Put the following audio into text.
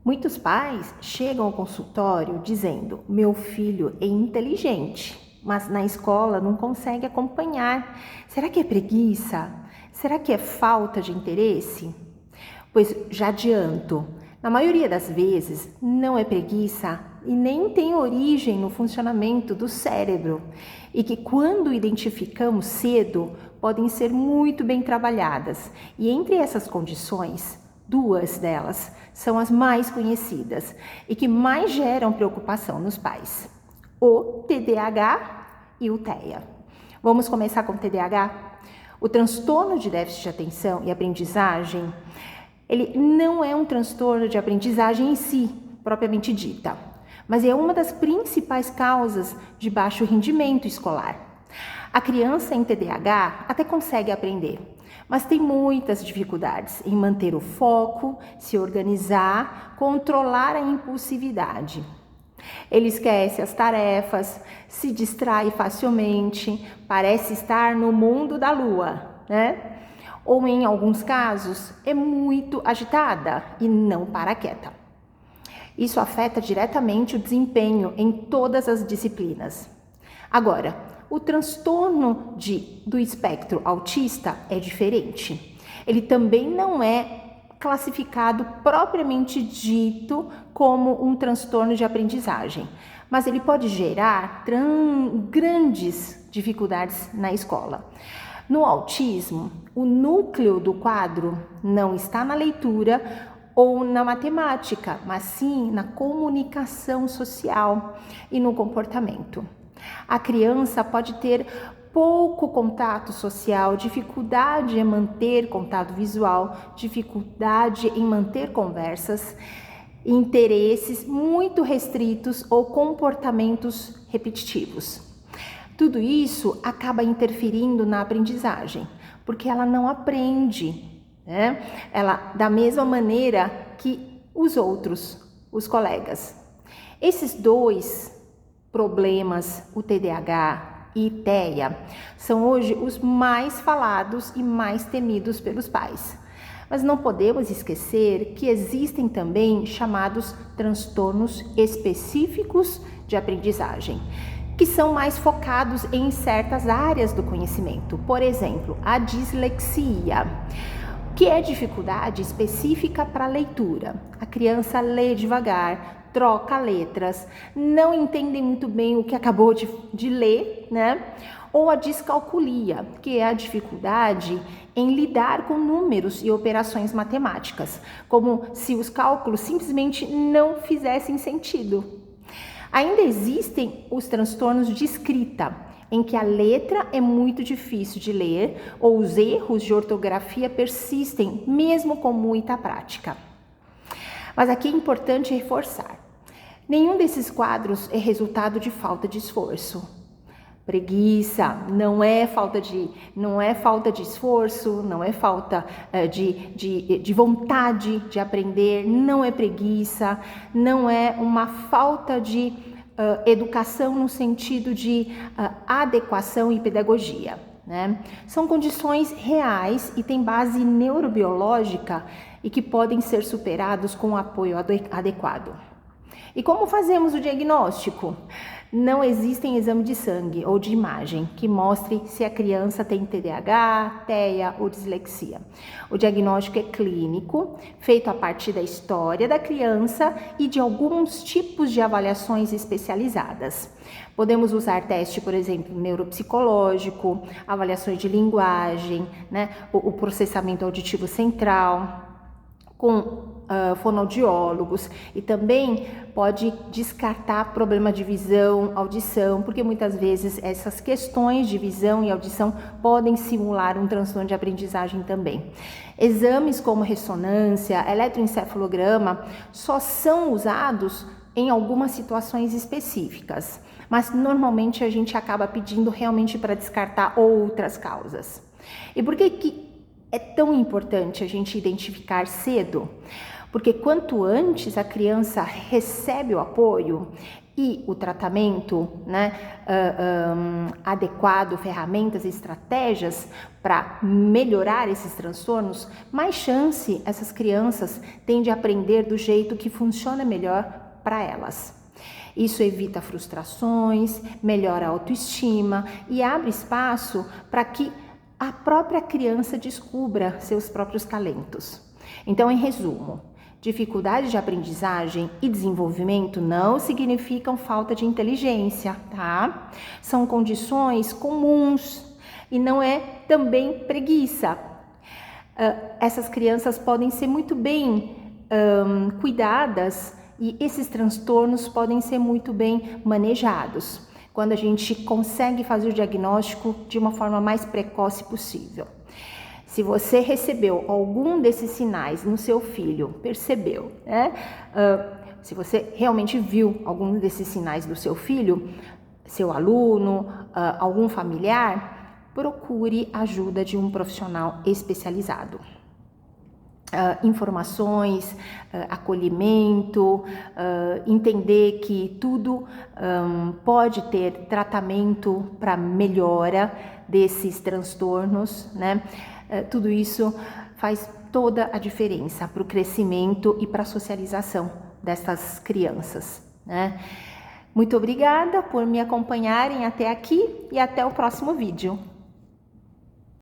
Muitos pais chegam ao consultório dizendo: meu filho é inteligente, mas na escola não consegue acompanhar. Será que é preguiça? Será que é falta de interesse? Pois já adianto, na maioria das vezes não é preguiça e nem tem origem no funcionamento do cérebro, e que quando identificamos cedo podem ser muito bem trabalhadas, e entre essas condições, duas delas são as mais conhecidas e que mais geram preocupação nos pais: o TDAH e o TEA. Vamos começar com o TDAH? O transtorno de déficit de atenção e aprendizagem, ele não é um transtorno de aprendizagem em si, propriamente dita, mas é uma das principais causas de baixo rendimento escolar. A criança em TDAH até consegue aprender, mas tem muitas dificuldades em manter o foco, se organizar, controlar a impulsividade. Ele esquece as tarefas, se distrai facilmente, parece estar no mundo da lua, né? Ou em alguns casos é muito agitada e não para quieta. Isso afeta diretamente o desempenho em todas as disciplinas. Agora, o transtorno do espectro autista é diferente. Ele também não é classificado propriamente dito como um transtorno de aprendizagem, mas ele pode gerar grandes dificuldades na escola. No autismo, o núcleo do quadro não está na leitura ou na matemática, mas sim na comunicação social e no comportamento. A criança pode ter pouco contato social, dificuldade em manter contato visual, dificuldade em manter conversas, interesses muito restritos ou comportamentos repetitivos. Tudo isso acaba interferindo na aprendizagem, porque ela não aprende, né? Ela da mesma maneira que os outros, os colegas. Esses dois problemas, o TDAH e TEA, são hoje os mais falados e mais temidos pelos pais. Mas não podemos esquecer que existem também chamados transtornos específicos de aprendizagem, que são mais focados em certas áreas do conhecimento. Por exemplo, a dislexia, que é dificuldade específica para a leitura. A criança lê devagar, troca letras, não entende muito bem o que acabou de ler, né? Ou a descalculia, que é a dificuldade em lidar com números e operações matemáticas, como se os cálculos simplesmente não fizessem sentido. Ainda existem os transtornos de escrita, em que a letra é muito difícil de ler ou os erros de ortografia persistem, mesmo com muita prática. Mas aqui é importante reforçar: nenhum desses quadros é resultado de falta de esforço. Preguiça não é falta de esforço, não é falta de vontade de aprender, não é preguiça, não é uma falta de educação no sentido de adequação e pedagogia, né? São condições reais e têm base neurobiológica e que podem ser superados com apoio adequado. E como fazemos o diagnóstico? Não existem exame de sangue ou de imagem que mostre se a criança tem TDAH, TEA ou dislexia. O diagnóstico é clínico, feito a partir da história da criança e de alguns tipos de avaliações especializadas. Podemos usar teste, por exemplo, neuropsicológico, avaliações de linguagem, né? O processamento auditivo central, com fonoaudiólogos, e também pode descartar problema de visão, audição, porque muitas vezes essas questões de visão e audição podem simular um transtorno de aprendizagem também. Exames como ressonância, eletroencefalograma só são usados em algumas situações específicas, mas normalmente a gente acaba pedindo realmente para descartar outras causas. E por que é tão importante a gente identificar cedo? Porque quanto antes a criança recebe o apoio, e o tratamento, né, adequado, ferramentas e estratégias para melhorar esses transtornos, mais chance essas crianças têm de aprender do jeito que funciona melhor para elas. Isso evita frustrações, melhora a autoestima e abre espaço para que a própria criança descubra seus próprios talentos. Então, em resumo, dificuldades de aprendizagem e desenvolvimento não significam falta de inteligência, tá? São condições comuns e não é também preguiça. Essas crianças podem ser muito bem cuidadas e esses transtornos podem ser muito bem manejados quando a gente consegue fazer o diagnóstico de uma forma mais precoce possível. Se você recebeu algum desses sinais no seu filho, percebeu, né? Se você realmente viu algum desses sinais do seu filho, seu aluno, algum familiar, procure ajuda de um profissional especializado. Informações, acolhimento, entender que tudo pode ter tratamento para melhora desses transtornos, né? Tudo isso faz toda a diferença para o crescimento e para a socialização dessas crianças, né? Muito obrigada por me acompanharem até aqui e até o próximo vídeo.